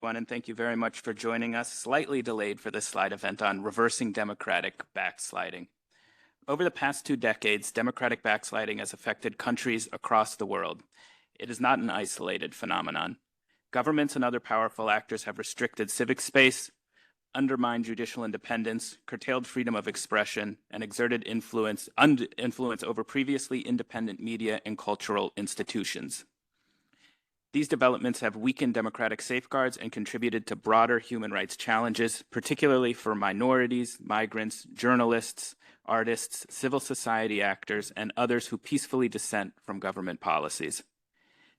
And thank you very much for joining us, slightly delayed for this slide event on reversing democratic backsliding. Over the past 2 decades, democratic backsliding has affected countries across the world. It is not an isolated phenomenon. Governments and other powerful actors have restricted civic space, undermined judicial independence, curtailed freedom of expression, and exerted influence over previously independent media and cultural institutions. These developments have weakened democratic safeguards and contributed to broader human rights challenges, particularly for minorities, migrants, journalists, artists, civil society actors, and others who peacefully dissent from government policies.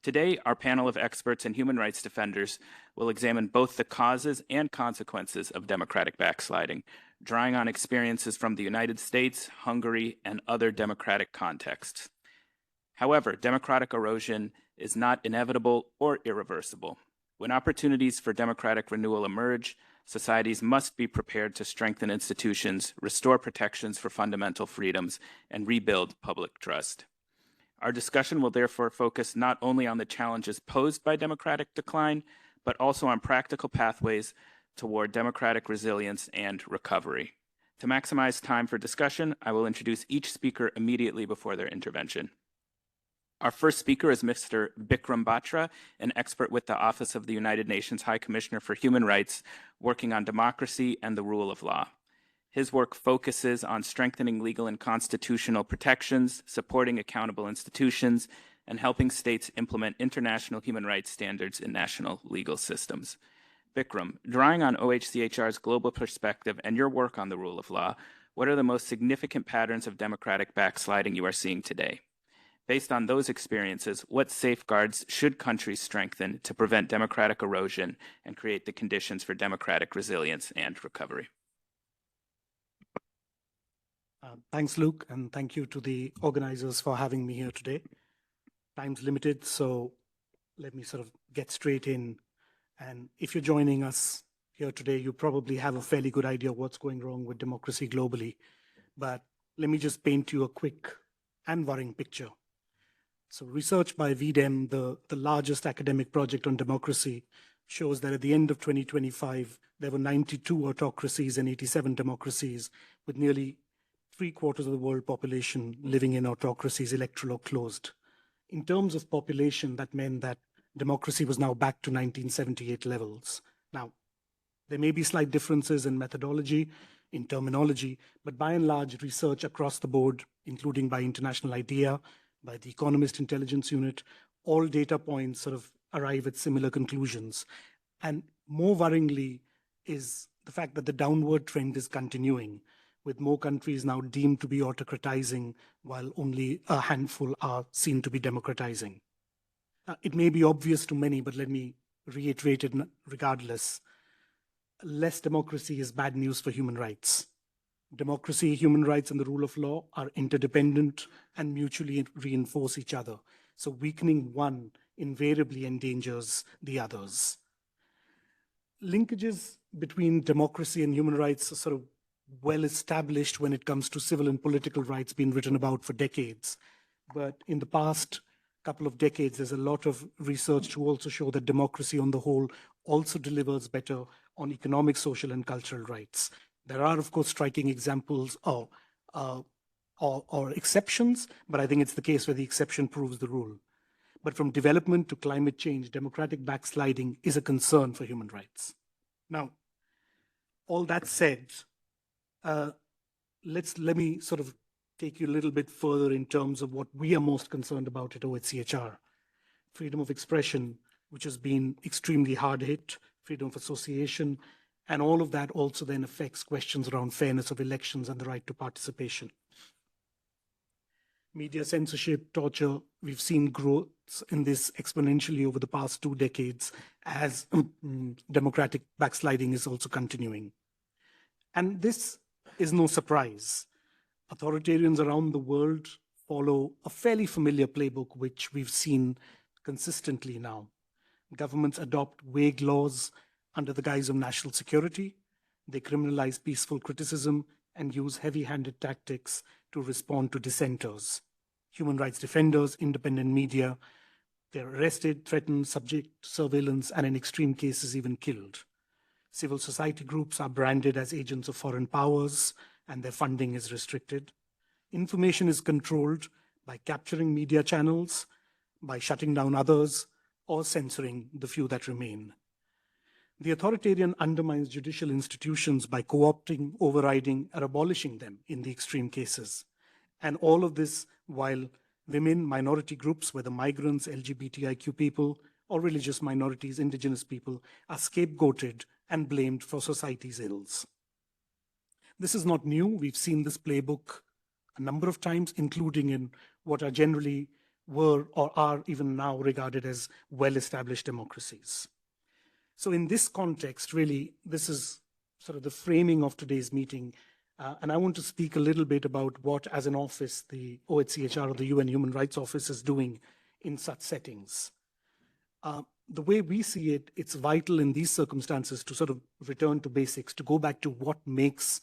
Today, our panel of experts and human rights defenders will examine both the causes and consequences of democratic backsliding, drawing on experiences from the United States, Hungary, and other democratic contexts. However, democratic erosion is not inevitable or irreversible. When opportunities for democratic renewal emerge, societies must be prepared to strengthen institutions, restore protections for fundamental freedoms, and rebuild public trust. Our discussion will therefore focus not only on the challenges posed by democratic decline, but also on practical pathways toward democratic resilience and recovery. To maximize time for discussion, I will introduce each speaker immediately before their intervention. Our first speaker is Mr. Bikram Batra, an expert with the Office of the United Nations High Commissioner for Human Rights, working on democracy and the rule of law. His work focuses on strengthening legal and constitutional protections, supporting accountable institutions, and helping states implement international human rights standards in national legal systems. Bikram, drawing on OHCHR's global perspective and your work on the rule of law, what are the most significant patterns of democratic backsliding you are seeing today? Based on those experiences, what safeguards should countries strengthen to prevent democratic erosion and create the conditions for democratic resilience and recovery? Thanks, Luke, and thank you to the organizers for having me here today. Time's limited, so let me sort of get straight in. And if you're joining us here today, you probably have a fairly good idea of what's going wrong with democracy globally. But let me just paint you a quick and worrying picture. So research by VDEM, the largest academic project on democracy, shows that at the end of 2025, there were 92 autocracies and 87 democracies, with nearly 3/4 of the world population living in autocracies, electoral or closed. In terms of population, that meant that democracy was now back to 1978 levels. Now, there may be slight differences in methodology, in terminology, but by and large, research across the board, including by International IDEA, by the Economist Intelligence Unit, all data points sort of arrive at similar conclusions. And more worryingly is the fact that the downward trend is continuing, with more countries now deemed to be autocratizing, while only a handful are seen to be democratizing. It may be obvious to many, but let me reiterate it regardless. Less democracy is bad news for human rights. Democracy, human rights, and the rule of law are interdependent and mutually reinforce each other. So weakening one invariably endangers the others. Linkages between democracy and human rights are sort of well established when it comes to civil and political rights, being written about for decades. But in the past couple of decades, there's a lot of research to also show that democracy on the whole also delivers better on economic, social, and cultural rights. There are, of course, striking examples or exceptions, but I think it's the case where the exception proves the rule. But from development to climate change, democratic backsliding is a concern for human rights. Now, all that said, let me sort of take you a little bit further in terms of what we are most concerned about at OHCHR. Freedom of expression, which has been extremely hard hit, freedom of association, and all of that also then affects questions around fairness of elections and the right to participation. Media censorship, torture, we've seen growth in this exponentially over the past 2 decades as democratic backsliding is also continuing. And this is no surprise. Authoritarians around the world follow a fairly familiar playbook, which we've seen consistently now. Governments adopt vague laws under the guise of national security. They criminalize peaceful criticism and use heavy-handed tactics to respond to dissenters. Human rights defenders, independent media, They're arrested, threatened, subject to surveillance, and in extreme cases, even killed. Civil society groups are branded as agents of foreign powers, and their funding is restricted. Information is controlled by capturing media channels, by shutting down others, or censoring the few that remain. The authoritarian undermines judicial institutions by co-opting, overriding, or abolishing them in the extreme cases. And all of this while women, minority groups, whether migrants, LGBTIQ people, or religious minorities, indigenous people, are scapegoated and blamed for society's ills. This is not new. We've seen this playbook a number of times, including in what are generally were or are even now regarded as well-established democracies. So in this context, really, this is sort of the framing of today's meeting. And I want to speak a little bit about what, as an office, the OHCHR, or the UN Human Rights Office, is doing in such settings. The way we see it, it's vital in these circumstances to sort of return to basics, to go back to what makes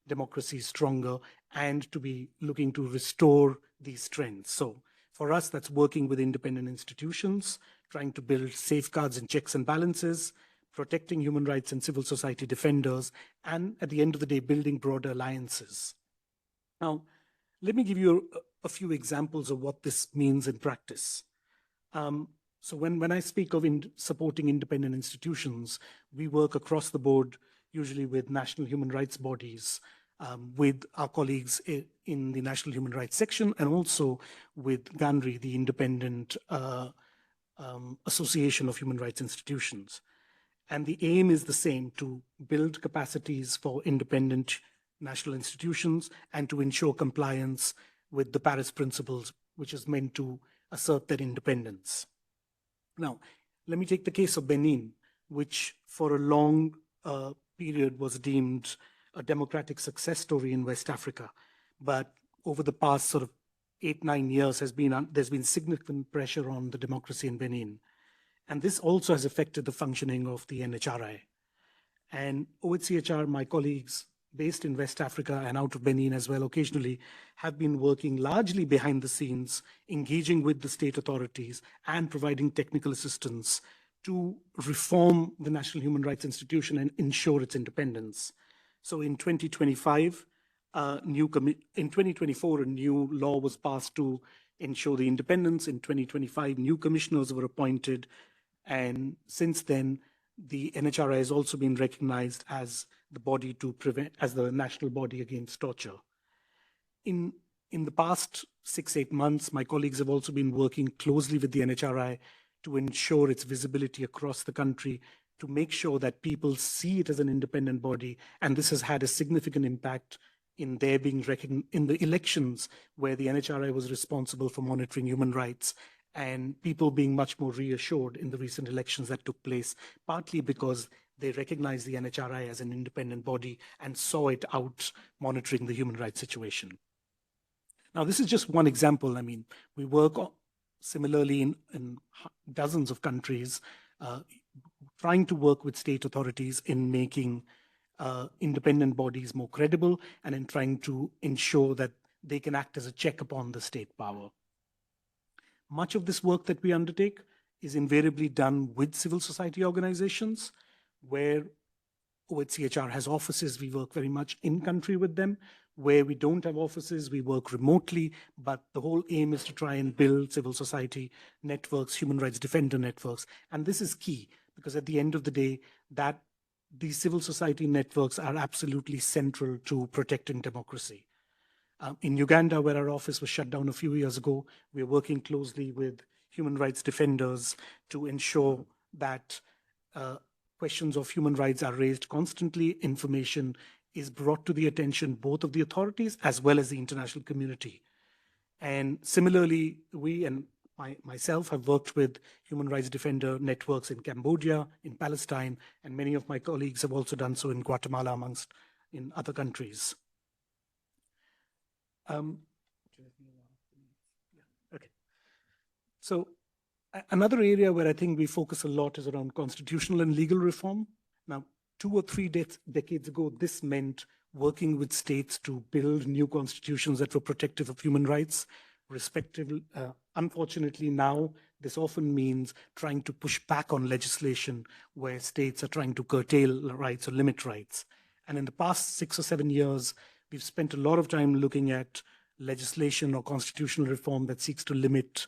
democracy stronger, and to be looking to restore these trends. So for us, that's working with independent institutions, trying to build safeguards and checks and balances, protecting human rights and civil society defenders, and at the end of the day, building broader alliances. Now, let me give you a few examples of what this means in practice. So when I speak of supporting independent institutions, we work across the board, usually with national human rights bodies, with our colleagues in the National Human Rights Section, and also with GANRI, the Independent Association of Human Rights Institutions. And the aim is the same: to build capacities for independent national institutions and to ensure compliance with the Paris Principles, which is meant to assert their independence. Now, let me take the case of Benin, which for a long period was deemed a democratic success story in West Africa. But over the past sort of 8-9 years, there's been significant pressure on the democracy in Benin. And this also has affected the functioning of the NHRI. And OHCHR, my colleagues based in West Africa and out of Benin as well occasionally, have been working largely behind the scenes, engaging with the state authorities and providing technical assistance to reform the National Human Rights Institution and ensure its independence. So in 2025, in 2024, a new law was passed to ensure the independence. In 2025, new commissioners were appointed. And since then, the NHRI has also been recognized as the body to prevent, as the national body against torture. In the past 6-8 months, my colleagues have also been working closely with the NHRI to ensure its visibility across the country, to make sure that people see it as an independent body. And this has had a significant impact in their being recognized in the elections, where the NHRI was responsible for monitoring human rights, and people being much more reassured in the recent elections that took place, partly because they recognized the NHRI as an independent body and saw it out monitoring the human rights situation. Now, this is just one example. I mean, we work similarly in dozens of countries, trying to work with state authorities in making independent bodies more credible and in trying to ensure that they can act as a check upon the state power. Much of this work that we undertake is invariably done with civil society organizations, where OHCHR has offices. We work very much in country with them. Where we don't have offices, we work remotely, but the whole aim is to try and build civil society networks, human rights defender networks. And this is key, because at the end of the day, that these civil society networks are absolutely central to protecting democracy. In Uganda, where our office was shut down a few years ago, we're working closely with human rights defenders to ensure that questions of human rights are raised constantly. Information is brought to the attention both of the authorities as well as the international community. And similarly, we and myself have worked with human rights defender networks in Cambodia, in Palestine, and many of my colleagues have also done so in Guatemala, amongst in other countries. Okay. So another area where I think we focus a lot is around constitutional and legal reform. Now, 2 or 3 decades ago, this meant working with states to build new constitutions that were protective of human rights, respective. Unfortunately, now this often means trying to push back on legislation where states are trying to curtail rights or limit rights. And in the past 6 or 7 years, we've spent a lot of time looking at legislation or constitutional reform that seeks to limit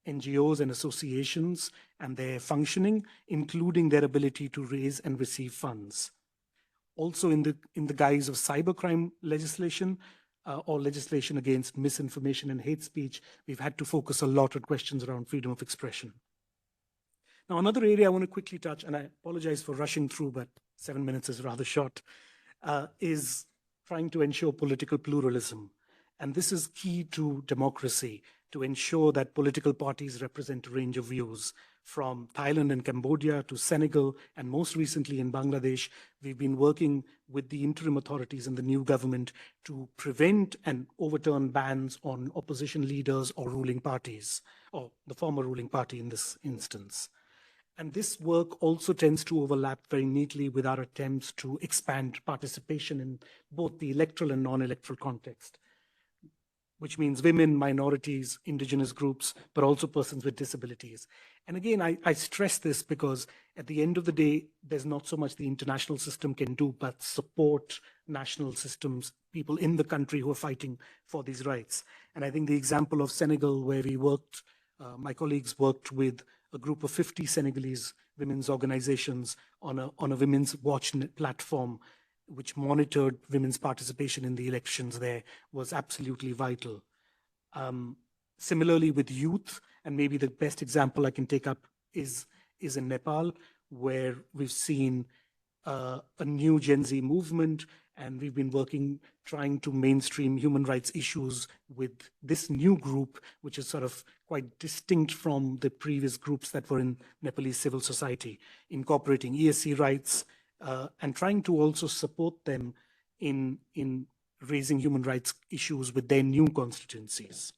NGOs and associations and their functioning, including their ability to raise and receive funds. Also in the guise of cybercrime legislation or legislation against misinformation and hate speech, we've had to focus a lot on questions around freedom of expression. Now, another area I want to quickly touch, and I apologize for rushing through, but 7 minutes is rather short, is trying to ensure political pluralism. And this is key to democracy, to ensure that political parties represent a range of views. From Thailand and Cambodia to Senegal, and most recently in Bangladesh, we've been working with the interim authorities and the new government to prevent and overturn bans on opposition leaders or ruling parties, or the former ruling party in this instance. And this work also tends to overlap very neatly with our attempts to expand participation in both the electoral and non-electoral context, which means women, minorities, indigenous groups, but also persons with disabilities. And again, I stress this because at the end of the day, there's not so much the international system can do, but support national systems, people in the country who are fighting for these rights. And I think the example of Senegal, where we worked, my colleagues worked with a group of 50 Senegalese women's organizations on a Women's Watch platform, which monitored women's participation in the elections there, was absolutely vital. Similarly with youth, and maybe the best example I can take up is in Nepal, where we've seen a new Gen Z movement, and we've been working, trying to mainstream human rights issues with this new group, which is sort of quite distinct from the previous groups that were in Nepalese civil society, incorporating ESC rights, and trying to also support them in raising human rights issues with their new constituencies.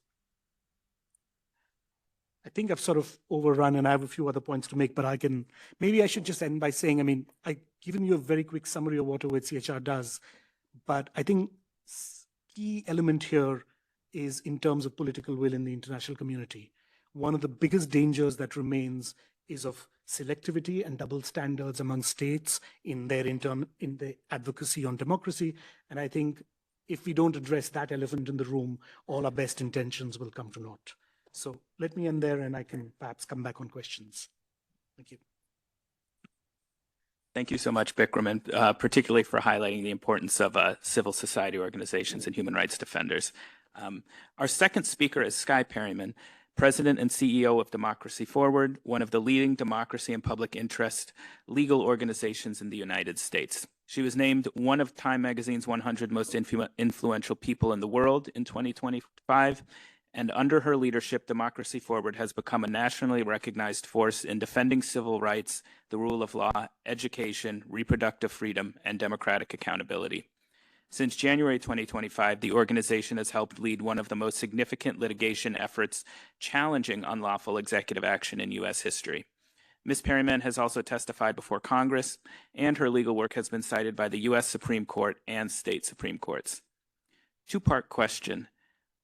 I think I've sort of overrun and I have a few other points to make, but maybe I should just end by saying, I've given you a very quick summary of what OHCHR does, but I think key element here is in terms of political will in the international community. One of the biggest dangers that remains is of selectivity and double standards among states in their advocacy on democracy. And I think if we don't address that elephant in the room, all our best intentions will come to naught. So let me end there and I can perhaps come back on questions. Thank you. Thank you so much, Bikram, and particularly for highlighting the importance of civil society organizations and human rights defenders. Our second speaker is Skye Perryman, President and CEO of Democracy Forward, one of the leading democracy and public interest legal organizations in the United States. She was named one of Time Magazine's 100 most influential people in the world in 2025. And under her leadership, Democracy Forward has become a nationally recognized force in defending civil rights, the rule of law, education, reproductive freedom, and democratic accountability. Since January 2025, the organization has helped lead one of the most significant litigation efforts challenging unlawful executive action in U.S. history. Ms. Perryman has also testified before Congress, and her legal work has been cited by the U.S. Supreme Court and state Supreme Courts. Two-part question.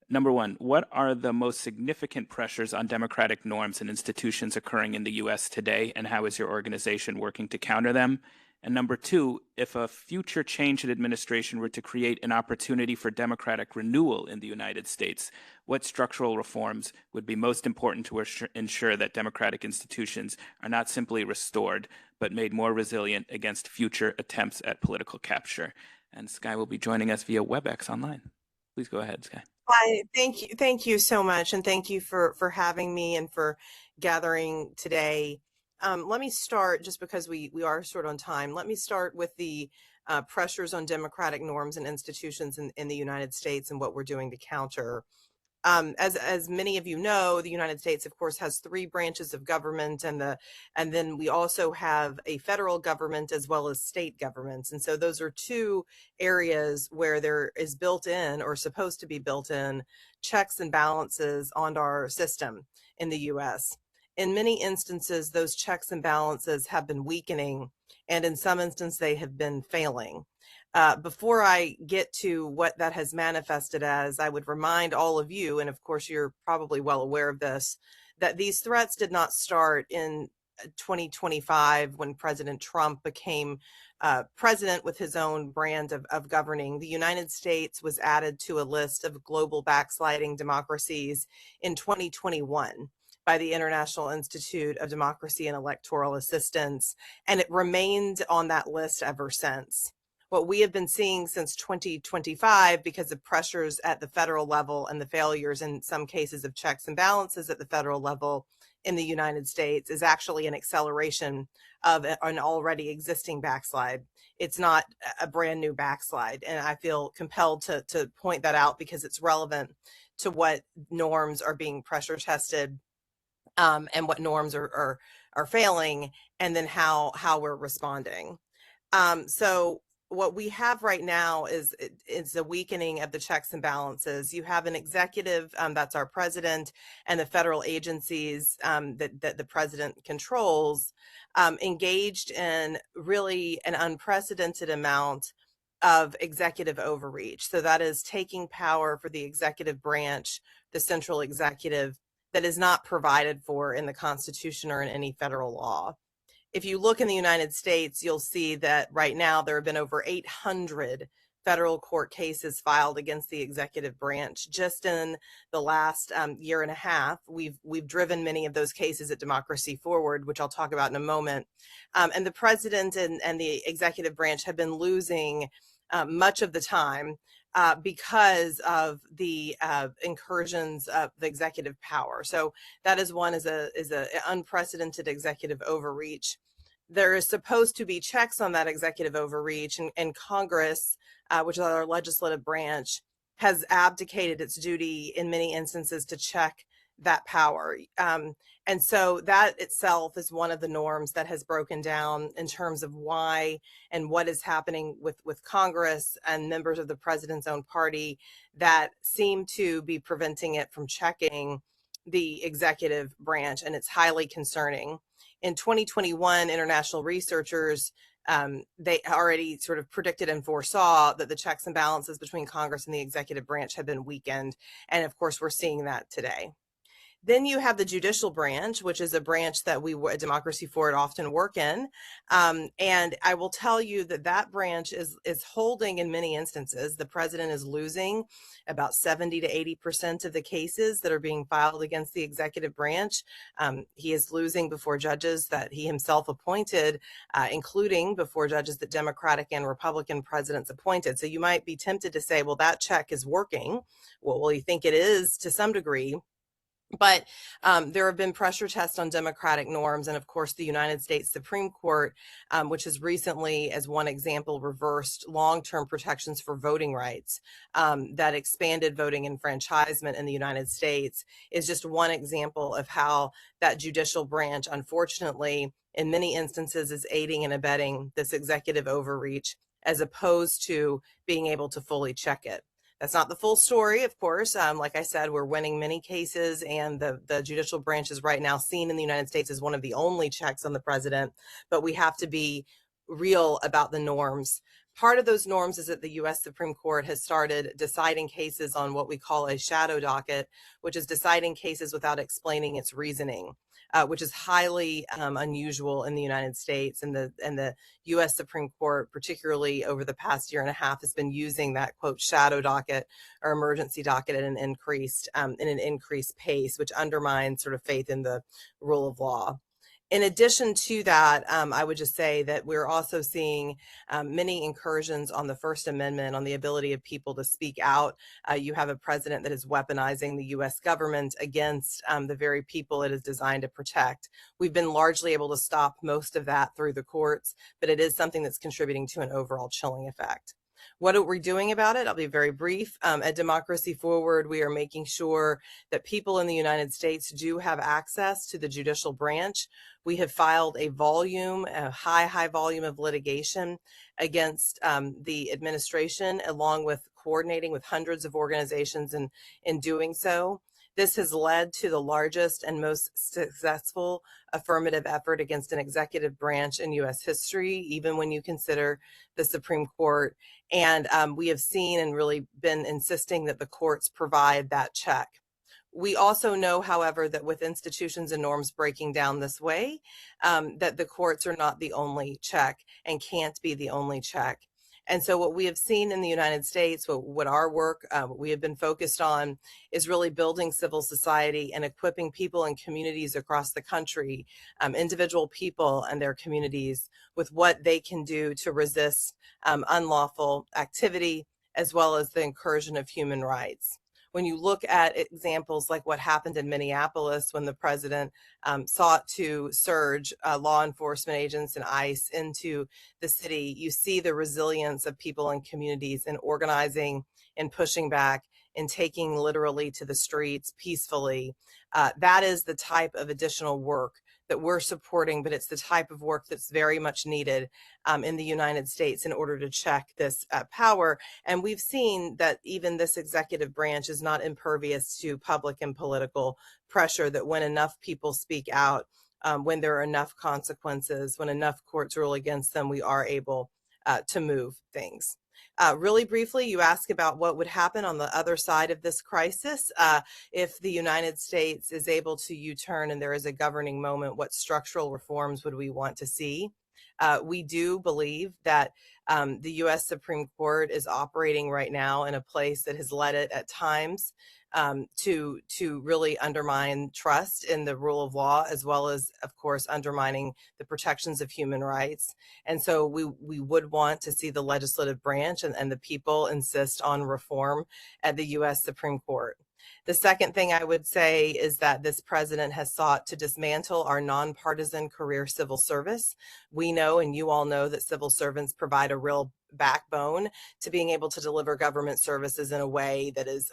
Number one, what are the most significant pressures on democratic norms and institutions occurring in the U.S. today, and how is your organization working to counter them? And number two, if a future change in administration were to create an opportunity for democratic renewal in the United States, what structural reforms would be most important to ensure that democratic institutions are not simply restored, but made more resilient against future attempts at political capture? And Skye will be joining us via WebEx online. Please go ahead, Skye. Hi, thank you so much, and thank you for having me and for gathering today. Let me start, just because we are short on time, let me start with the pressures on democratic norms and institutions in the United States and what we're doing to counter. As many of you know, the United States, of course, has 3 branches of government, and then we also have a federal government as well as state governments. And so those are 2 areas where there is built in, or supposed to be built in, checks and balances on our system in the U.S. In many instances, those checks and balances have been weakening, and in some instances, they have been failing. Before I get to what that has manifested as, I would remind all of you, and of course you're probably well aware of this, that these threats did not start in 2025 when President Trump became president with his own brand of governing. The United States was added to a list of global backsliding democracies in 2021 by the International Institute of Democracy and Electoral Assistance, and it remained on that list ever since. What we have been seeing since 2025, because of pressures at the federal level and the failures in some cases of checks and balances at the federal level in the United States, is actually an acceleration of an already existing backslide. It's not a brand new backslide. And I feel compelled to point that out because it's relevant to what norms are being pressure tested, and what norms are failing, and then how we're responding. So what we have right now is a weakening of the checks and balances. You have an executive, that's our president, and the federal agencies that the president controls, engaged in really an unprecedented amount of executive overreach. So that is taking power for the executive branch, the central executive, that is not provided for in the Constitution or in any federal law. If you look in the United States, you'll see that right now there have been over 800 federal court cases filed against the executive branch. Just in the last year and a half, we've driven many of those cases at Democracy Forward, which I'll talk about in a moment. And the president and the executive branch have been losing much of the time because of the incursions of the executive power. So that is one is a unprecedented executive overreach. There is supposed to be checks on that executive overreach, and Congress, which is our legislative branch, has abdicated its duty in many instances to check that power. And so that itself is one of the norms that has broken down in terms of why and what is happening with Congress and members of the president's own party that seem to be preventing it from checking the executive branch. And it's highly concerning. In 2021, international researchers, they already sort of predicted and foresaw that the checks and balances between Congress and the executive branch have been weakened. And of course, we're seeing that today. Then you have the judicial branch, which is a branch that we at Democracy Forward often work in. And I will tell you that that branch is holding in many instances. The president is losing about 70 to 80% of the cases that are being filed against the executive branch. He is losing before judges that he himself appointed, including before judges that Democratic and Republican presidents appointed. So you might be tempted to say, well, that check is working. Well, you think it is to some degree. But there have been pressure tests on democratic norms. And of course, the United States Supreme Court, which has recently, as one example, reversed long-term protections for voting rights that expanded voting enfranchisement in the United States, is just one example of how that judicial branch, unfortunately, in many instances, is aiding and abetting this executive overreach as opposed to being able to fully check it. That's not the full story, of course. Like I said, we're winning many cases, and the judicial branch is right now seen in the United States as one of the only checks on the president, but we have to be real about the norms. Part of those norms is that the U.S. Supreme Court has started deciding cases on what we call a shadow docket, which is deciding cases without explaining its reasoning, which is highly unusual in the United States. And the U.S. Supreme Court, particularly over the past year and a half, has been using that, quote, shadow docket or emergency docket at an increased pace, which undermines sort of faith in the rule of law. In addition to that, I would just say that we're also seeing many incursions on the First Amendment, on the ability of people to speak out. You have a president that is weaponizing the U.S. government against the very people it is designed to protect. We've been largely able to stop most of that through the courts, but it is something that's contributing to an overall chilling effect. What are we doing about it? I'll be very brief. At Democracy Forward, we are making sure that people in the United States do have access to the judicial branch. We have filed a high volume of litigation against the administration, along with coordinating with hundreds of organizations in doing so. This has led to the largest and most successful affirmative effort against an executive branch in U.S. history, even when you consider the Supreme Court. And we have seen and really been insisting that the courts provide that check. We also know, however, that with institutions and norms breaking down this way, that the courts are not the only check and can't be the only check. And so what we have seen in the United States, what our work, what we have been focused on, is really building civil society and equipping people and communities across the country, individual people and their communities, with what they can do to resist unlawful activity, as well as the incursion of human rights. When you look at examples like what happened in Minneapolis when the president sought to surge law enforcement agents and ICE into the city, you see the resilience of people and communities in organizing and pushing back and taking literally to the streets peacefully. That is the type of additional work that we're supporting, but it's the type of work that's very much needed in the United States in order to check this power. And we've seen that even this executive branch is not impervious to public and political pressure, that when enough people speak out, when there are enough consequences, when enough courts rule against them, we are able to move things. Really briefly, you ask about what would happen on the other side of this crisis if the United States is able to U-turn and there is a governing moment. What structural reforms would we want to see? We do believe that the U.S. Supreme Court is operating right now in a place that has led it at times to really undermine trust in the rule of law, as well as, of course, undermining the protections of human rights. And so we would want to see the legislative branch and the people insist on reform at the U.S. Supreme Court. The second thing I would say is that this president has sought to dismantle our nonpartisan career civil service. We know, and you all know, that civil servants provide a real backbone to being able to deliver government services in a way that is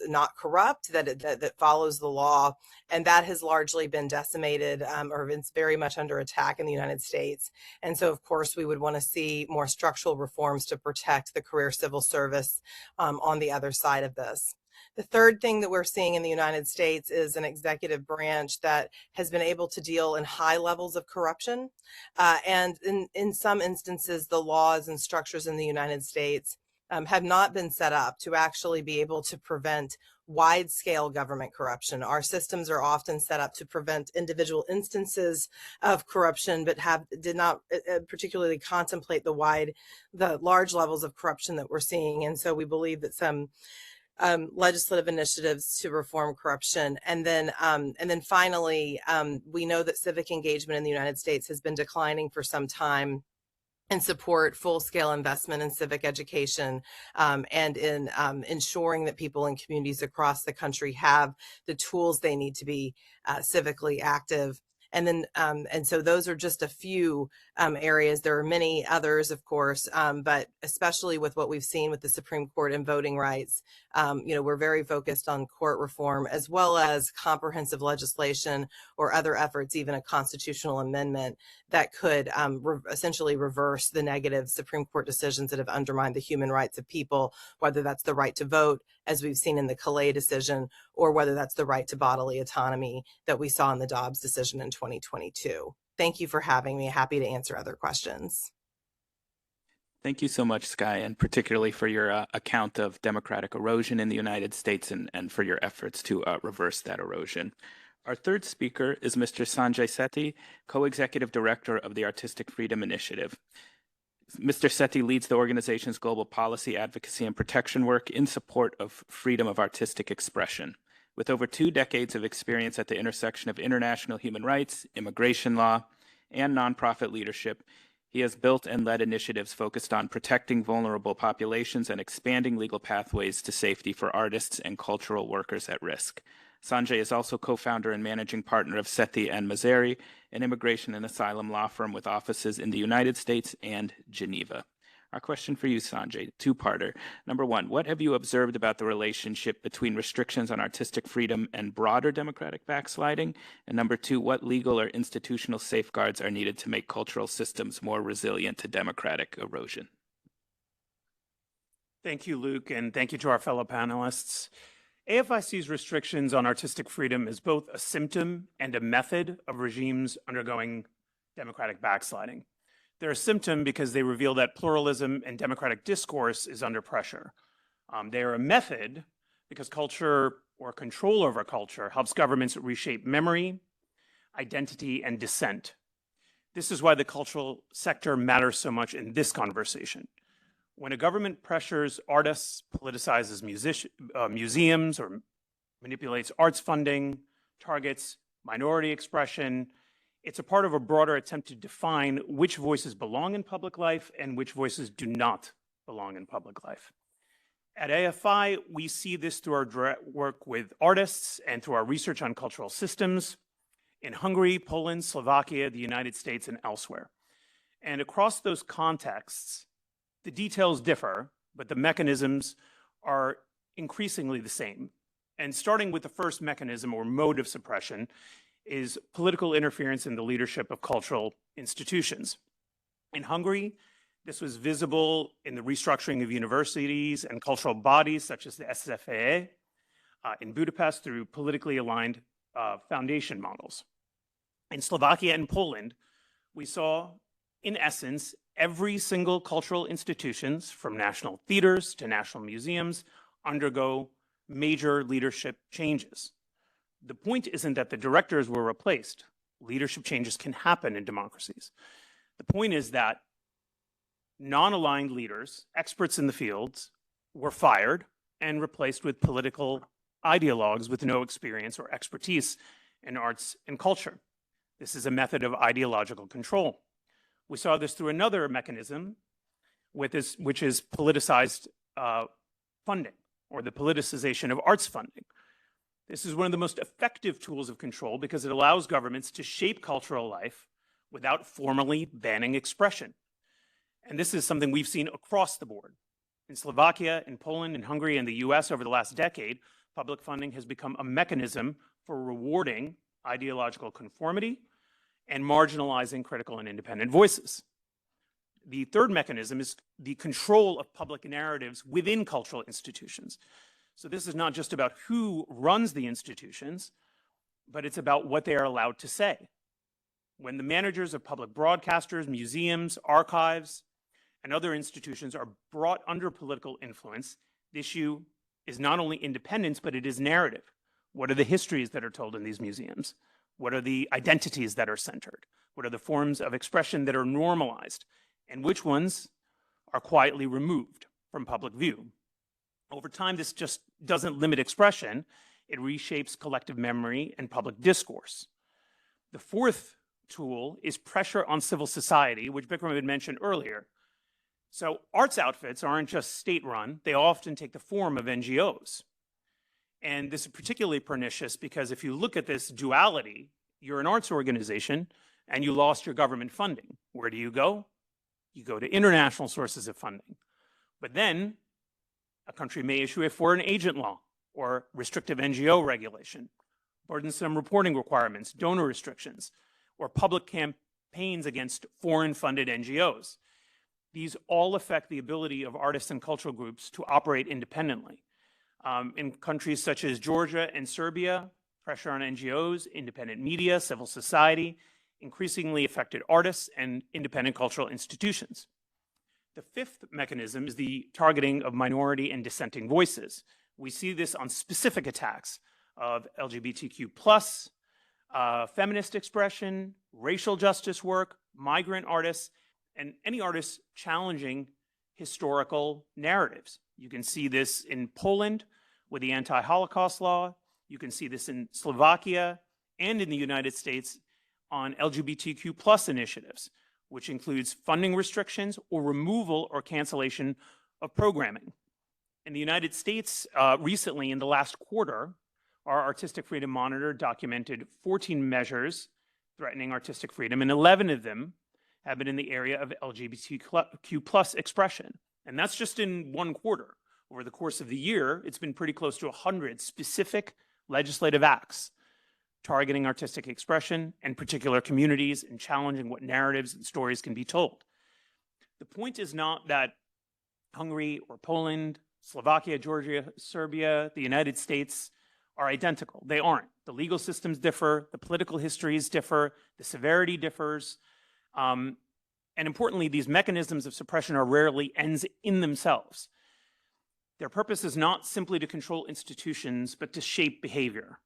not corrupt, that follows the law, and that has largely been decimated or it's very much under attack in the United States. And so, of course, we would want to see more structural reforms to protect the career civil service on the other side of this. The third thing that we're seeing in the United States is an executive branch that has been able to deal in high levels of corruption. And in some instances, the laws and structures in the United States have not been set up to actually be able to prevent wide-scale government corruption. Our systems are often set up to prevent individual instances of corruption, but did not particularly contemplate the large levels of corruption that we're seeing. And so we believe that some legislative initiatives to reform corruption. And then finally, we know that civic engagement in the United States has been declining for some time, and support full-scale investment in civic education and in ensuring that people in communities across the country have the tools they need to be civically active. And then, and so those are just a few areas. There are many others, of course, but especially with what we've seen with the Supreme Court and voting rights, we're very focused on court reform, as well as comprehensive legislation or other efforts, even a constitutional amendment that could essentially reverse the negative Supreme Court decisions that have undermined the human rights of people, whether that's the right to vote, as we've seen in the Calais decision, or whether that's the right to bodily autonomy that we saw in the Dobbs decision in 2022. Thank you for having me. Happy to answer other questions. Thank you so much, Skye, and particularly for your account of democratic erosion in the United States and for your efforts to reverse that erosion. Our third speaker is Mr. Sanjay Sethi, Co-Executive Director of the Artistic Freedom Initiative. Mr. Sethi leads the organization's global policy, advocacy, and protection work in support of freedom of artistic expression. With over 2 decades of experience at the intersection of international human rights, immigration law, and nonprofit leadership, he has built and led initiatives focused on protecting vulnerable populations and expanding legal pathways to safety for artists and cultural workers at risk. Sanjay is also co-founder and managing partner of Sethi and Mazzeri, an immigration and asylum law firm with offices in the United States and Geneva. Our question for you, Sanjay, two-parter. Number one, what have you observed about the relationship between restrictions on artistic freedom and broader democratic backsliding? And number two, what legal or institutional safeguards are needed to make cultural systems more resilient to democratic erosion? Thank you, Luke, and thank you to our fellow panelists. AFIC's restrictions on artistic freedom is both a symptom and a method of regimes undergoing democratic backsliding. They're a symptom because they reveal that pluralism and democratic discourse is under pressure. They are a method because culture or control over culture helps governments reshape memory, identity, and dissent. This is why the cultural sector matters so much in this conversation. When a government pressures artists, politicizes museums, or manipulates arts funding, targets minority expression, it's a part of a broader attempt to define which voices belong in public life and which voices do not belong in public life. At AFI, we see this through our direct work with artists and through our research on cultural systems in Hungary, Poland, Slovakia, the United States, and elsewhere. And across those contexts, the details differ, but the mechanisms are increasingly the same. And starting with the first mechanism or mode of suppression is political interference in the leadership of cultural institutions. In Hungary, this was visible in the restructuring of universities and cultural bodies such as the SFA, in Budapest through politically aligned foundation models. In Slovakia and Poland, we saw, in essence, every single cultural institutions, from national theaters to national museums, undergo major leadership changes. The point isn't that the directors were replaced. Leadership changes can happen in democracies. The point is that non-aligned leaders, experts in the fields, were fired and replaced with political ideologues with no experience or expertise in arts and culture. This is a method of ideological control. We saw this through another mechanism, which is politicized funding, or the politicization of arts funding. This is one of the most effective tools of control because it allows governments to shape cultural life without formally banning expression. And this is something we've seen across the board. In Slovakia, in Poland, in Hungary, and the US over the last decade, public funding has become a mechanism for rewarding ideological conformity and marginalizing critical and independent voices. The third mechanism is the control of public narratives within cultural institutions. So this is not just about who runs the institutions, but it's about what they are allowed to say. When the managers of public broadcasters, museums, archives, and other institutions are brought under political influence, the issue is not only independence, but it is narrative. What are the histories that are told in these museums? What are the identities that are centered? What are the forms of expression that are normalized? And which ones are quietly removed from public view? Over time, this just doesn't limit expression. It reshapes collective memory and public discourse. The fourth tool is pressure on civil society, which Bikram had mentioned earlier. So arts outfits aren't just state-run. They often take the form of NGOs. And this is particularly pernicious because if you look at this duality, you're an arts organization and you lost your government funding. Where do you go? You go to international sources of funding. But then a country may issue a foreign agent law or restrictive NGO regulation, burdensome reporting requirements, donor restrictions, or public campaigns against foreign-funded NGOs. These all affect the ability of artists and cultural groups to operate independently. In countries such as Georgia and Serbia, pressure on NGOs, independent media, civil society, increasingly affected artists and independent cultural institutions. The fifth mechanism is the targeting of minority and dissenting voices. We see this on specific attacks of LGBTQ+, feminist expression, racial justice work, migrant artists, and any artists challenging historical narratives. You can see this in Poland with the anti-Holocaust law. You can see this in Slovakia and in the United States on LGBTQ+ initiatives, which includes funding restrictions or removal or cancellation of programming. In the United States, recently in the last quarter, our Artistic Freedom Monitor documented 14 measures threatening artistic freedom, and 11 of them have been in the area of LGBTQ+ expression. And that's just in one quarter. Over the course of the year, it's been pretty close to 100 specific legislative acts targeting artistic expression and particular communities and challenging what narratives and stories can be told. The point is not that Hungary or Poland, Slovakia, Georgia, Serbia, the United States are identical. They aren't. The legal systems differ, the political histories differ, the severity differs. And importantly, these mechanisms of suppression are rarely ends in themselves. Their purpose is not simply to control institutions, but to shape behavior.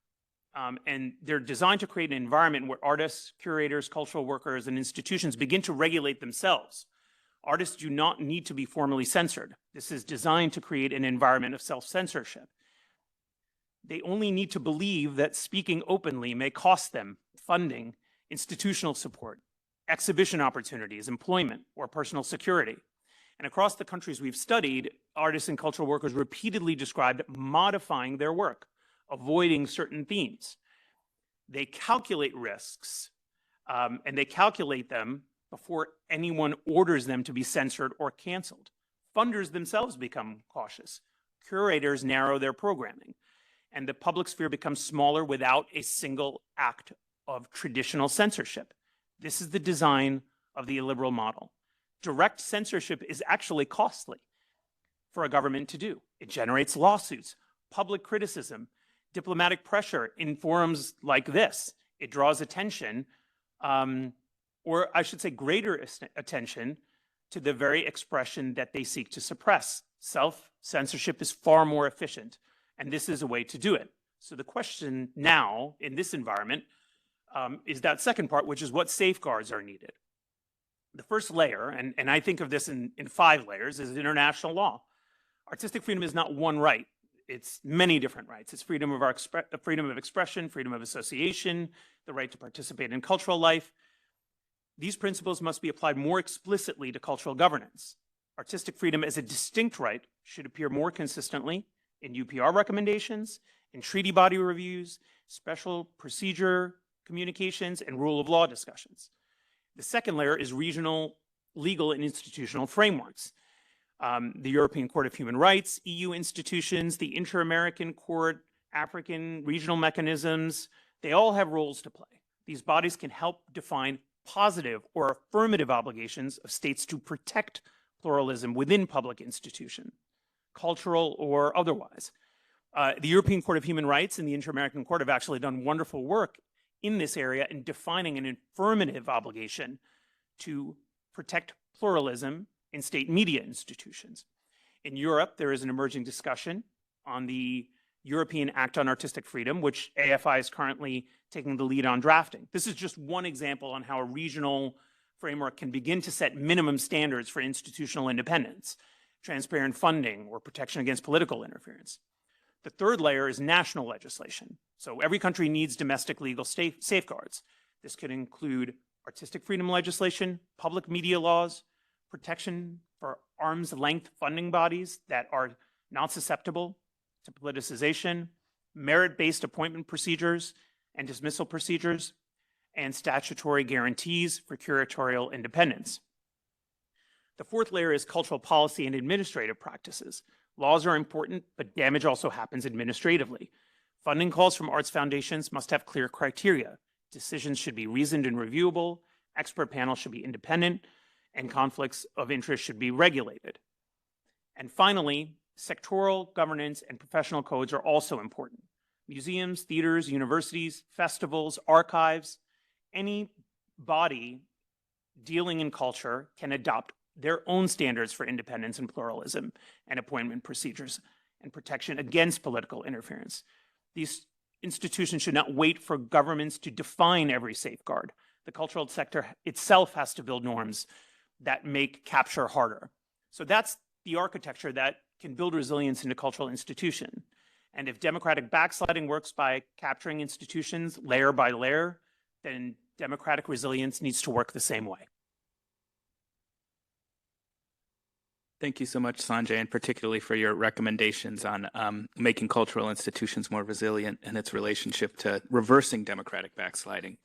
And they're designed to create an environment where artists, curators, cultural workers, and institutions begin to regulate themselves. Artists do not need to be formally censored. This is designed to create an environment of self-censorship. They only need to believe that speaking openly may cost them funding, institutional support, exhibition opportunities, employment, or personal security. And across the countries we've studied, artists and cultural workers repeatedly described modifying their work, avoiding certain themes. They calculate risks, and they calculate them before anyone orders them to be censored or canceled. Funders themselves become cautious. Curators narrow their programming, and the public sphere becomes smaller without a single act of traditional censorship. This is the design of the illiberal model. Direct censorship is actually costly for a government to do. It generates lawsuits, public criticism, diplomatic pressure in forums like this. It draws attention, or I should say greater attention, to the very expression that they seek to suppress. Self-censorship is far more efficient, and this is a way to do it. So the question now, in this environment, is that second part, which is what safeguards are needed. The first layer, and I think of this in 5 layers, is international law. Artistic freedom is not one right. It's many different rights. It's freedom of expression, freedom of association, the right to participate in cultural life. These principles must be applied more explicitly to cultural governance. Artistic freedom as a distinct right should appear more consistently in UPR recommendations, in treaty body reviews, special procedure communications, and rule of law discussions. The second layer is regional legal and institutional frameworks. The European Court of Human Rights, EU institutions, the Inter-American Court, African regional mechanisms, they all have roles to play. These bodies can help define positive or affirmative obligations of states to protect pluralism within public institutions, cultural or otherwise. The European Court of Human Rights and the Inter-American Court have actually done wonderful work in this area in defining an affirmative obligation to protect pluralism in state media institutions. In Europe, there is an emerging discussion on the European Act on Artistic Freedom, which AFI is currently taking the lead on drafting. This is just one example on how a regional framework can begin to set minimum standards for institutional independence, transparent funding, or protection against political interference. The third layer is national legislation. So every country needs domestic legal safeguards. This could include artistic freedom legislation, public media laws, protection for arm's length funding bodies that are not susceptible to politicization, merit-based appointment procedures and dismissal procedures, and statutory guarantees for curatorial independence. The fourth layer is cultural policy and administrative practices. Laws are important, but damage also happens administratively. Funding calls from arts foundations must have clear criteria. Decisions should be reasoned and reviewable, expert panels should be independent, and conflicts of interest should be regulated. And finally, sectoral governance and professional codes are also important. Museums, theaters, universities, festivals, archives, any body dealing in culture can adopt their own standards for independence and pluralism and appointment procedures and protection against political interference. These institutions should not wait for governments to define every safeguard. The cultural sector itself has to build norms that make capture harder. So that's the architecture that can build resilience into cultural institution. And if democratic backsliding works by capturing institutions layer by layer, then democratic resilience needs to work the same way. Thank you so much, Sanjay, and particularly for your recommendations on making cultural institutions more resilient and its relationship to reversing democratic backsliding.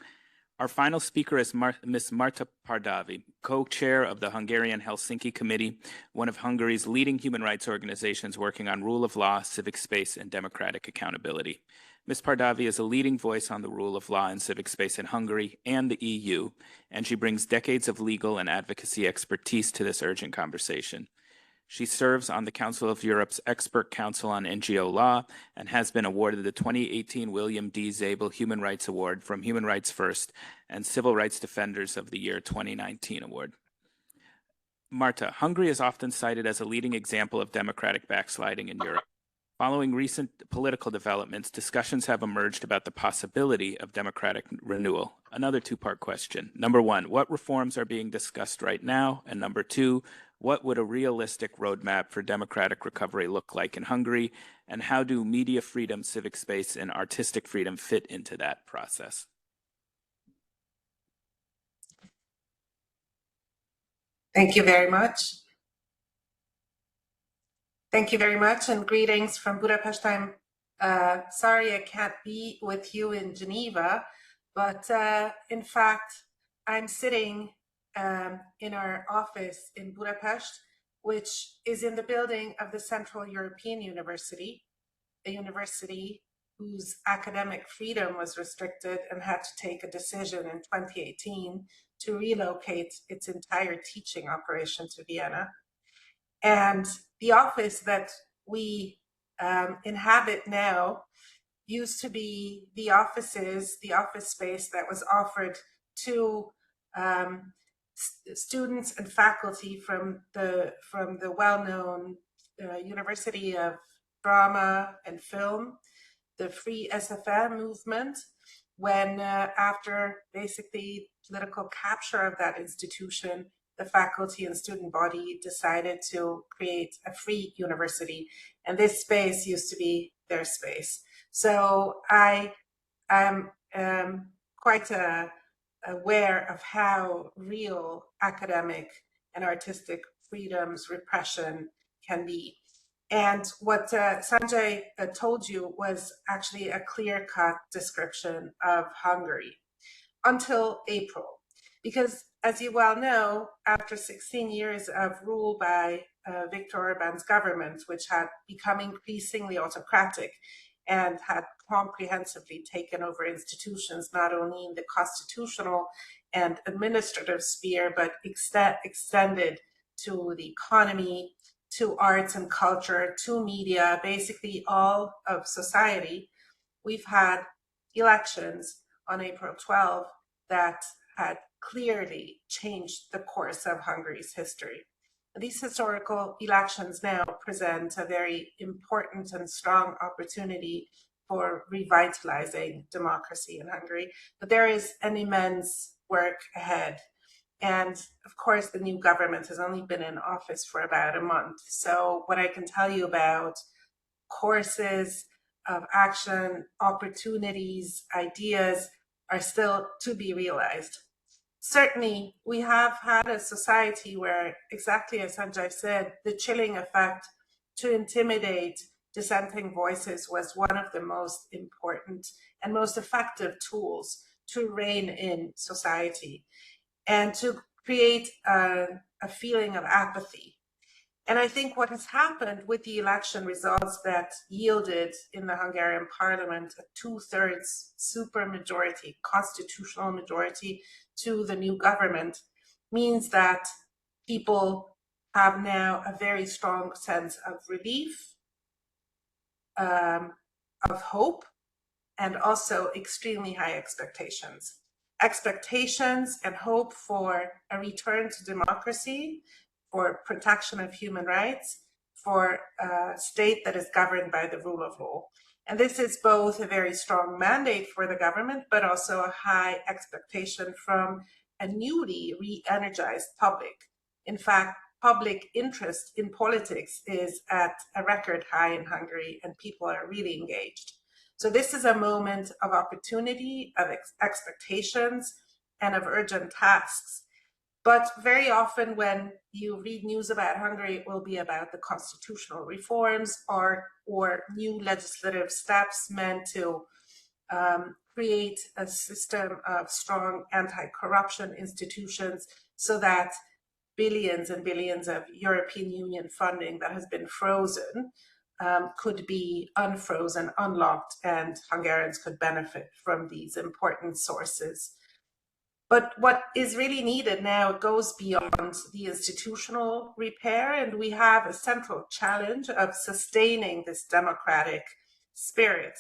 Our final speaker is Ms. Marta Pardavi, co-chair of the Hungarian Helsinki Committee, one of Hungary's leading human rights organizations working on rule of law, civic space, and democratic accountability. Ms. Pardavi is a leading voice on the rule of law and civic space in Hungary and the EU, and she brings decades of legal and advocacy expertise to this urgent conversation. She serves on the Council of Europe's Expert Council on NGO Law and has been awarded the 2018 William D. Zabel Human Rights Award from Human Rights First and Civil Rights Defenders of the Year 2019 award. Marta, Hungary is often cited as a leading example of democratic backsliding in Europe. Following recent political developments, discussions have emerged about the possibility of democratic renewal. Another two-part question. Number one, what reforms are being discussed right now? And number two, what would a realistic roadmap for democratic recovery look like in Hungary? And how do media freedom, civic space, and artistic freedom fit into that process? Thank you very much. Thank you very much, and greetings from Budapest. I'm sorry I can't be with you in Geneva, but in fact, I'm sitting in our office in Budapest, which is in the building of the Central European University, a university whose academic freedom was restricted and had to take a decision in 2018 to relocate its entire teaching operation to Vienna. And the office that we inhabit now used to be the office space that was offered to students and faculty from the well-known University of Drama and Film, the Free SFM movement, when after basically political capture of that institution, the faculty and student body decided to create a free university. And this space used to be their space. So I am quite aware of how real academic and artistic freedoms repression can be. And what Sanjay told you was actually a clear-cut description of Hungary until April. Because as you well know, after 16 years of rule by Viktor Orban's government, which had become increasingly autocratic and had comprehensively taken over institutions, not only in the constitutional and administrative sphere, but extended to the economy, to arts and culture, to media, basically all of society, we've had elections on April 12 that had clearly changed the course of Hungary's history. These historical elections now present a very important and strong opportunity for revitalizing democracy in Hungary, but there is an immense work ahead. And of course, the new government has only been in office for about a month. So what I can tell you about courses of action, opportunities, ideas are still to be realized. Certainly, we have had a society where, exactly as Sanjay said, the chilling effect to intimidate dissenting voices was one of the most important and most effective tools to rein in society and to create a feeling of apathy. And I think what has happened with the election results that yielded in the Hungarian parliament a 2/3 supermajority, constitutional majority to the new government means that people have now a very strong sense of relief, of hope, and also extremely high expectations. Expectations and hope for a return to democracy, for protection of human rights, for a state that is governed by the rule of law. And this is both a very strong mandate for the government, but also a high expectation from a newly re-energized public. In fact, public interest in politics is at a record high in Hungary, and people are really engaged. So this is a moment of opportunity, of expectations, and of urgent tasks. But very often when you read news about Hungary, it will be about the constitutional reforms or new legislative steps meant to create a system of strong anti-corruption institutions so that billions and billions of European Union funding that has been frozen could be unfrozen, unlocked, and Hungarians could benefit from these important sources. But what is really needed now goes beyond the institutional repair, and we have a central challenge of sustaining this democratic spirit,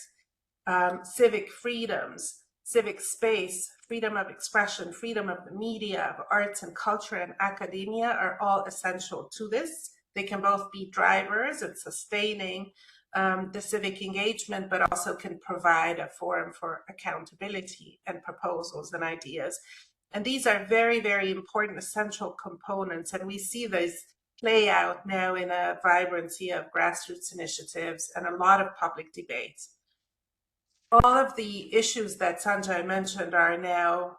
civic freedoms, civic space freedom of expression, freedom of the media, of arts and culture and academia are all essential to this. They can both be drivers in sustaining the civic engagement, but also can provide a forum for accountability and proposals and ideas. And these are very, very important, essential components. And we see this play out now in a vibrancy of grassroots initiatives and a lot of public debates. All of the issues that Sanjay mentioned are now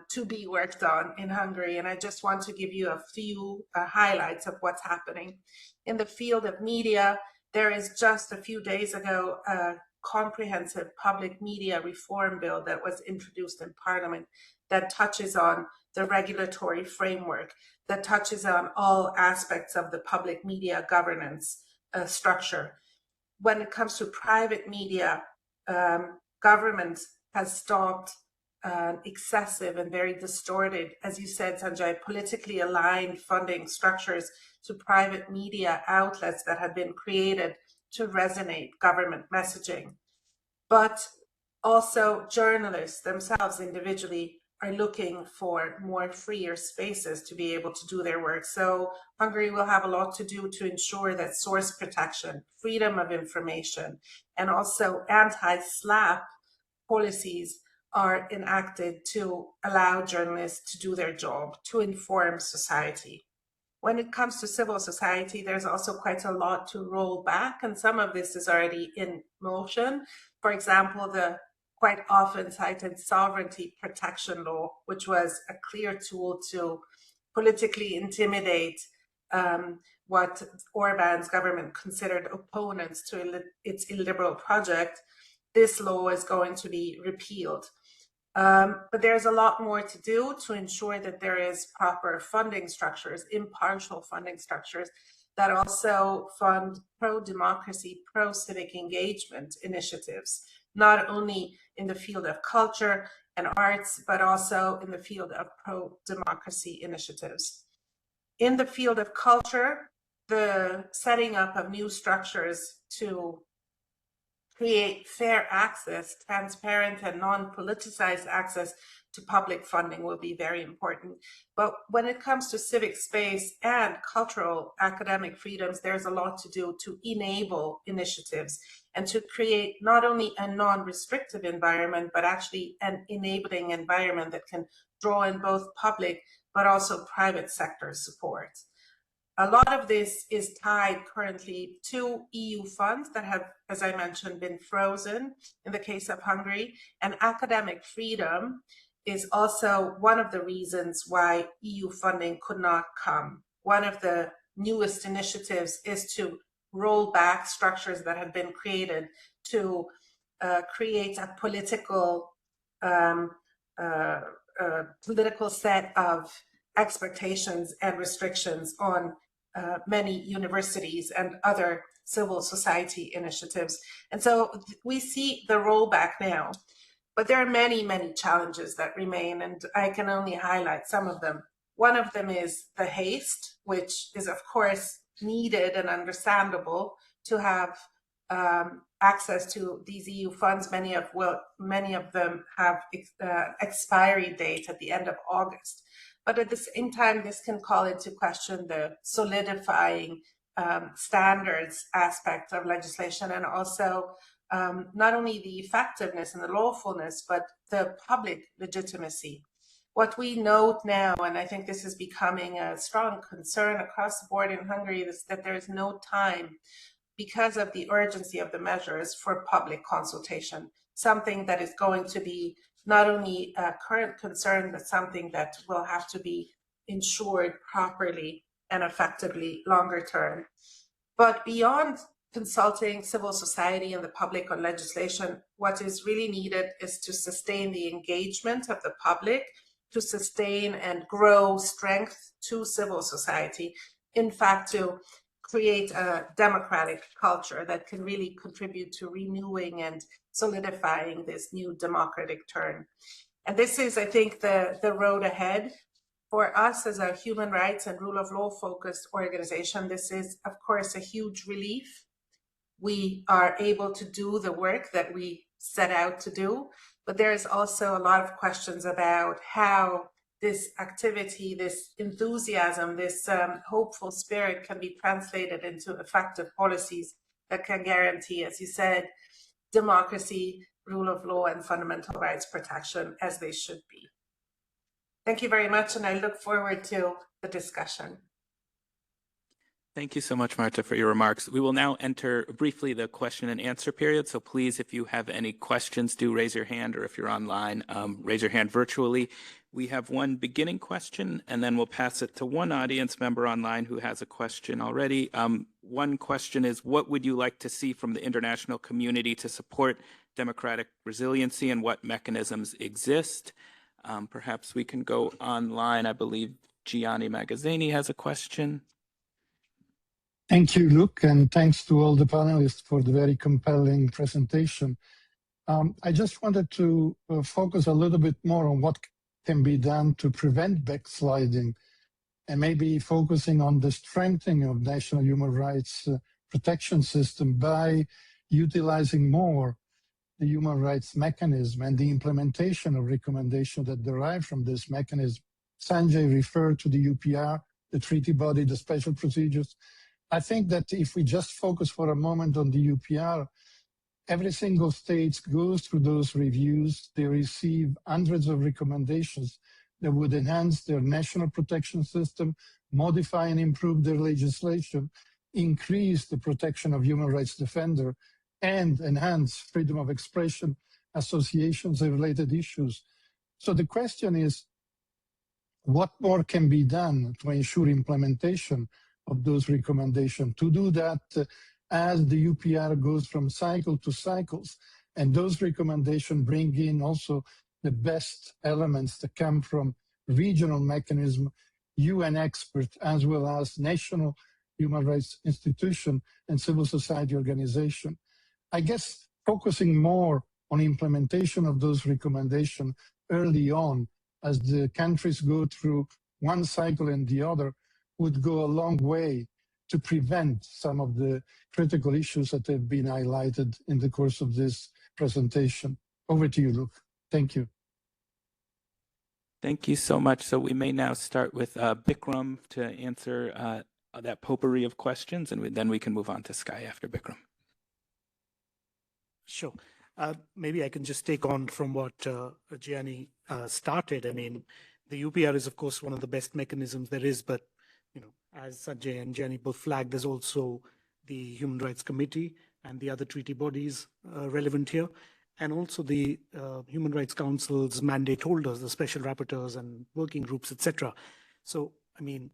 to be worked on in Hungary. And I just want to give you a few highlights of what's happening. In the field of media, there is just a few days ago a comprehensive public media reform bill that was introduced in Parliament that touches on the regulatory framework, that touches on all aspects of the public media governance structure. When it comes to private media, government has stopped excessive and very distorted, as you said, Sanjay, politically aligned funding structures to private media outlets that had been created to resonate government messaging. But also journalists themselves individually are looking for more freer spaces to be able to do their work. So Hungary will have a lot to do to ensure that source protection, freedom of information, and also anti-SLAPP policies are enacted to allow journalists to do their job, to inform society. When it comes to civil society, there's also quite a lot to roll back, and some of this is already in motion. For example, the quite often cited sovereignty protection law, which was a clear tool to politically intimidate what Orban's government considered opponents to its illiberal project. This law is going to be repealed. But there's a lot more to do to ensure that there is proper funding structures, impartial funding structures that also fund pro-democracy, pro-civic engagement initiatives, not only in the field of culture and arts, but also in the field of pro-democracy initiatives. In the field of culture, the setting up of new structures to create fair access, transparent and non-politicized access to public funding will be very important. But when it comes to civic space and cultural academic freedoms, there's a lot to do to enable initiatives and to create not only a non-restrictive environment, but actually an enabling environment that can draw in both public but also private sector support. A lot of this is tied currently to EU funds that have, as I mentioned, been frozen in the case of Hungary, and academic freedom is also one of the reasons why EU funding could not come. One of the newest initiatives is to roll back structures that have been created to create a political set of expectations and restrictions on many universities and other civil society initiatives. And so we see the rollback now, but there are many, many challenges that remain, and I can only highlight some of them. One of them is the haste, which is of course needed and understandable to have access to these EU funds. Many of them have expiry date at the end of August. But at the same time, this can call into question the solidifying standards aspect of legislation, and also not only the effectiveness and the lawfulness, but the public legitimacy. What we note now, and I think this is becoming a strong concern across the board in Hungary, is that there is no time, because of the urgency of the measures, for public consultation, something that is going to be not only a current concern, but something that will have to be ensured properly and effectively longer term. But beyond consulting civil society and the public on legislation, what is really needed is to sustain the engagement of the public, to sustain and grow strength to civil society, in fact, to create a democratic culture that can really contribute to renewing and solidifying this new democratic turn. And this is, I think, the road ahead. For us as a human rights and rule of law focused organization, this is, of course, a huge relief. We are able to do the work that we set out to do, But there is also a lot of questions about how this activity, this enthusiasm, this hopeful spirit can be translated into effective policies that can guarantee, as you said, democracy, rule of law, and fundamental rights protection as they should be. Thank you very much, and I look forward to the discussion. Thank you so much, Marta, for your remarks. We will now enter briefly the question and answer period. So please, if you have any questions, do raise your hand, or if you're online, raise your hand virtually. We have one beginning question, and then we'll pass it to one audience member online who has a question already. One question is, what would you like to see from the international community to support democratic resiliency, and what mechanisms exist? Perhaps we can go online. I believe Gianni Magazzini has a question. Thank you, Luke, and thanks to all the panelists for the very compelling presentation. I just wanted to focus a little bit more on what can be done to prevent backsliding, and maybe focusing on the strengthening of national human rights protection system by utilizing more the human rights mechanism and the implementation of recommendations that derive from this mechanism. Sanjay referred to the UPR, the treaty body, the special procedures. I think that if we just focus for a moment on the UPR, every single state goes through those reviews. They receive hundreds of recommendations that would enhance their national protection system, modify and improve their legislation, increase the protection of human rights defenders, and enhance freedom of expression, associations, and related issues. So the question is, what more can be done to ensure implementation of those recommendations? To do that, as the UPR goes from cycle to cycles, and those recommendations bring in also the best elements that come from regional mechanism, UN experts, as well as national human rights institution and civil society organization. I guess focusing more on implementation of those recommendations early on, as the countries go through one cycle and the other, would go a long way to prevent some of the critical issues that have been highlighted in the course of this presentation. Over to you, Luke. Thank you. Thank you so much. So we may now start with Bikram to answer that potpourri of questions, and then we can move on to Sky after Bikram. Sure. Maybe I can just take on from what Gianni started. I mean, the UPR is, of course, one of the best mechanisms there is, but as Sanjay and Gianni both flagged, there's also the Human Rights Committee and the other treaty bodies relevant here, and also the Human Rights Council's mandate holders, the special rapporteurs and working groups, etc. So, I mean,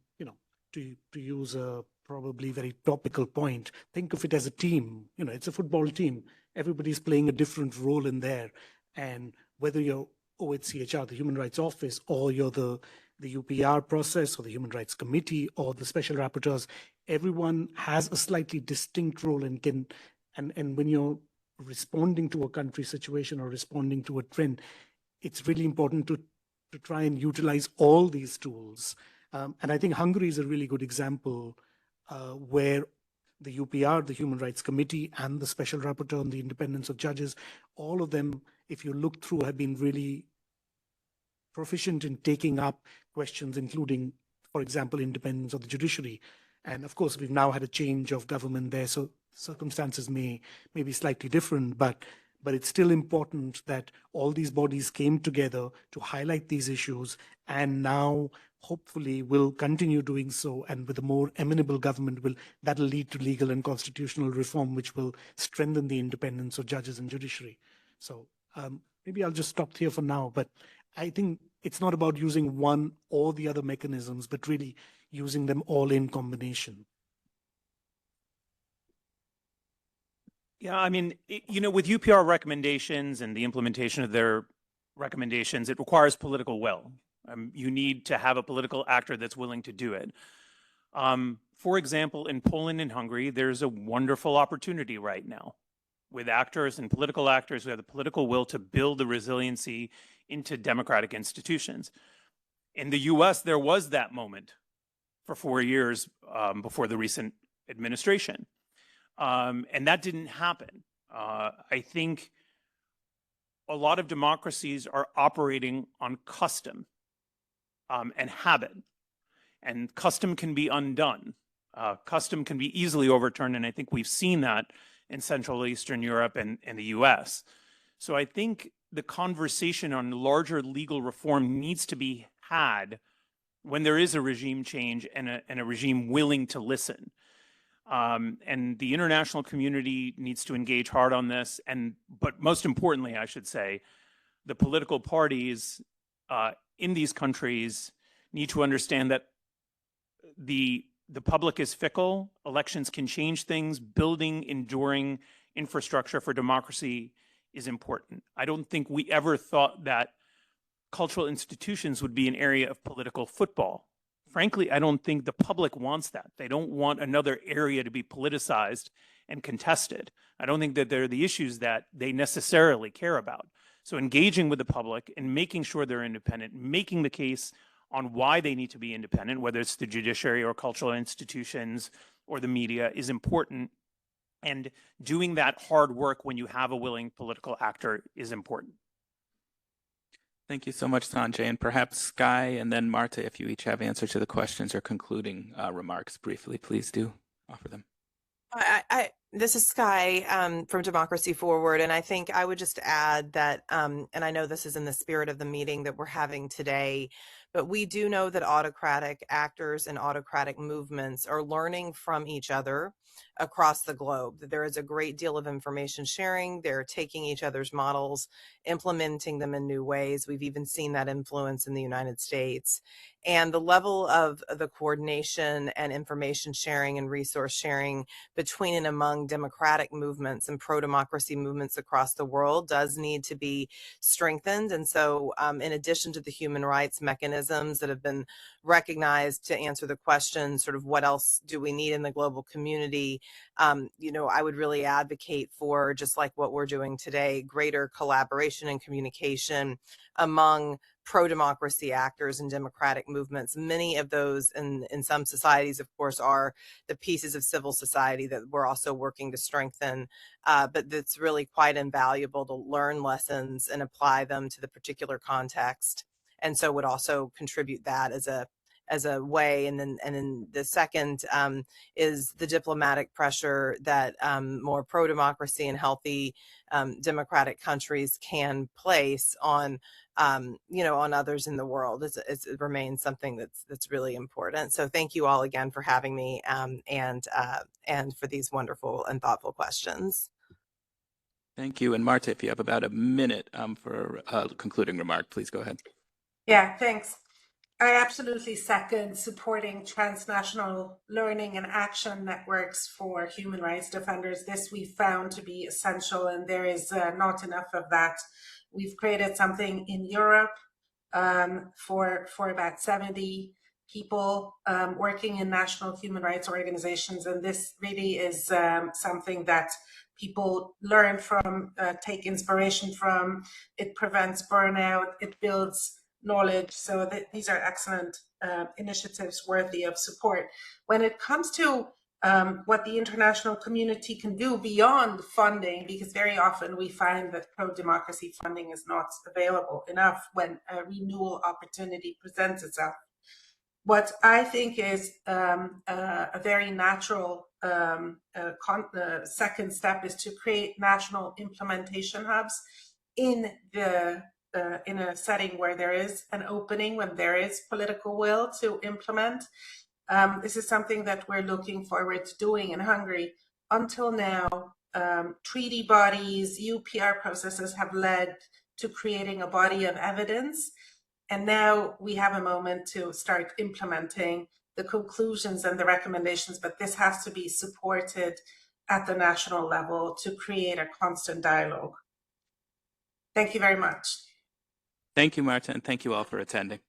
to use a probably very topical point, think of it as a team. It's a football team. Everybody's playing a different role in there, and whether you're OHCHR, the Human Rights Office, or you're the UPR process or the Human Rights Committee or the special rapporteurs, everyone has a slightly distinct role and when you're responding to a country situation or responding to a trend, it's really important to try and utilize all these tools. And I think Hungary is a really good example where the UPR, the Human Rights Committee, and the Special Rapporteur on the Independence of Judges, all of them, if you look through, have been really proficient in taking up questions, including, for example, independence of the judiciary. And of course, we've now had a change of government there, so circumstances may be slightly different, but it's still important that all these bodies came together to highlight these issues, and now hopefully will continue doing so, and with a more amenable government, that'll lead to legal and constitutional reform, which will strengthen the independence of judges and judiciary. So maybe I'll just stop here for now, but I think it's not about using one or the other mechanisms, but really using them all in combination. Yeah, I mean, with UPR recommendations and the implementation of their recommendations, it requires political will. You need to have a political actor that's willing to do it. For example, in Poland and Hungary, there's a wonderful opportunity right now with actors and political actors who have the political will to build the resiliency into democratic institutions. In the US, there was that moment for 4 years before the recent administration. And that didn't happen. I think a lot of democracies are operating on custom and habit, and custom can be undone. Custom can be easily overturned, and I think we've seen that in Central Eastern Europe and the US. So I think the conversation on larger legal reform needs to be had when there is a regime change and a regime willing to listen. And the international community needs to engage hard on this. But most importantly, I should say, the political parties in these countries need to understand that the public is fickle. Elections can change things. Building enduring infrastructure for democracy is important. I don't think we ever thought that cultural institutions would be an area of political football. Frankly, I don't think the public wants that. They don't want another area to be politicized and contested. I don't think that they're the issues that they necessarily care about. So engaging with the public and making sure they're independent, making the case on why they need to be independent, whether it's the judiciary or cultural institutions or the media, is important. And doing that hard work when you have a willing political actor is important. Thank you so much, Sanjay. And perhaps Sky and then Marta, if you each have answers to the questions or concluding remarks briefly, please do offer them. This is Sky from Democracy Forward, and I think I would just add that, and I know this is in the spirit of the meeting that we're having today, but we do know that autocratic actors and autocratic movements are learning from each other across the globe. There is a great deal of information sharing. They're taking each other's models, implementing them in new ways. We've even seen that influence in the United States. And the level of the coordination and information sharing and resource sharing between and among democratic movements and pro-democracy movements across the world does need to be strengthened. And so in addition to the human rights mechanisms that have been recognized to answer the question, sort of what else do we need in the global community, I would really advocate for, just like what we're doing today, greater collaboration and communication among pro-democracy actors and democratic movements. Many of those in some societies, of course, are the pieces of civil society that we're also working to strengthen, but that's really quite invaluable to learn lessons and apply them to the particular context. And so would also contribute that as a way. And then the second is the diplomatic pressure that more pro-democracy and healthy democratic countries can place on on others in the world. It remains something that's really important. So thank you all again for having me and for these wonderful and thoughtful questions. Thank you. And Marta, if you have about a minute for a concluding remark, please go ahead. Yeah, thanks. I absolutely second supporting transnational learning and action networks for human rights defenders. This we found to be essential, and there is not enough of that. We've created something in Europe for about 70 people working in national human rights organizations, and this really is something that people learn from, take inspiration from. It prevents burnout, it builds knowledge. So these are excellent initiatives worthy of support. When it comes to what the international community can do beyond funding, because very often we find that pro-democracy funding is not available enough when a renewal opportunity presents itself. What I think is a very natural second step is to create national implementation hubs in a setting where there is an opening, when there is political will to implement. This is something that we're looking forward to doing in Hungary. Until now, treaty bodies, UPR processes have led to creating a body of evidence. And now we have a moment to start implementing the conclusions and the recommendations, but this has to be supported at the national level to create a constant dialogue. Thank you very much. Thank you, Marta, and thank you all for attending.